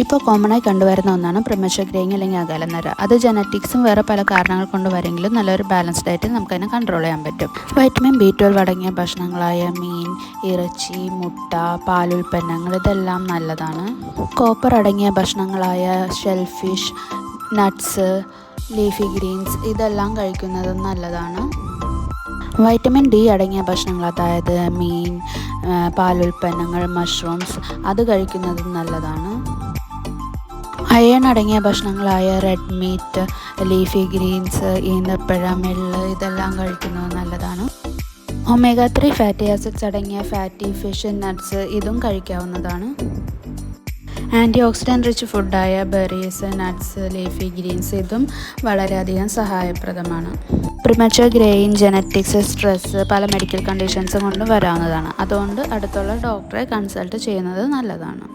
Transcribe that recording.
ഇപ്പോൾ കോമണായി കണ്ടുവരുന്ന ഒന്നാണ് പ്രിമച്വർ ഗ്രേയിങ് അല്ലെങ്കിൽ അകാലനര. അത് ജനറ്റിക്സും വേറെ പല കാരണങ്ങൾ കൊണ്ട് വരെങ്കിലും നല്ലൊരു ബാലൻസ്ഡ് ആയിട്ട് നമുക്കതിനെ കൺട്രോൾ ചെയ്യാൻ പറ്റും. വൈറ്റമിൻ B12 അടങ്ങിയ ഭക്ഷണങ്ങളായ മീൻ, ഇറച്ചി, മുട്ട, പാലുൽപ്പന്നങ്ങൾ ഇതെല്ലാം നല്ലതാണ്. കോപ്പർ അടങ്ങിയ ഭക്ഷണങ്ങളായ ഷെൽഫിഷ്, നട്ട്സ്, ലീഫി ഗ്രീൻസ് ഇതെല്ലാം കഴിക്കുന്നതും നല്ലതാണ്. വൈറ്റമിൻ D അടങ്ങിയ ഭക്ഷണങ്ങൾ, അതായത് മീൻ, പാലുൽപ്പന്നങ്ങൾ, മഷ്റൂംസ് അത് കഴിക്കുന്നതും നല്ലതാണ്. അയൺ അടങ്ങിയ ഭക്ഷണങ്ങളായ റെഡ് മീറ്റ്, ലീഫി ഗ്രീൻസ്, ഈന്തപ്പഴം, എള്ള് ഇതെല്ലാം കഴിക്കുന്നത് നല്ലതാണ്. ഒമേഗ 3 ഫാറ്റി ആസിഡ്സ് അടങ്ങിയ ഫാറ്റി ഫിഷ്, നട്ട്സ് ഇതും കഴിക്കാവുന്നതാണ്. ആൻറ്റി ഓക്സിഡൻറ്റ് റിച്ച് ഫുഡായ ബെറീസ്, നട്ട്സ്, ലീഫി ഗ്രീൻസ് ഇതും വളരെയധികം സഹായപ്രദമാണ്. പ്രിമച്വർ ഗ്രേയിങ്, ജനറ്റിക്സ്, സ്ട്രെസ്സ്, പല മെഡിക്കൽ കണ്ടീഷൻസും കൊണ്ട് വരാവുന്നതാണ്. അതുകൊണ്ട് അടുത്തുള്ള ഡോക്ടറെ കൺസൾട്ട് ചെയ്യുന്നത് നല്ലതാണ്.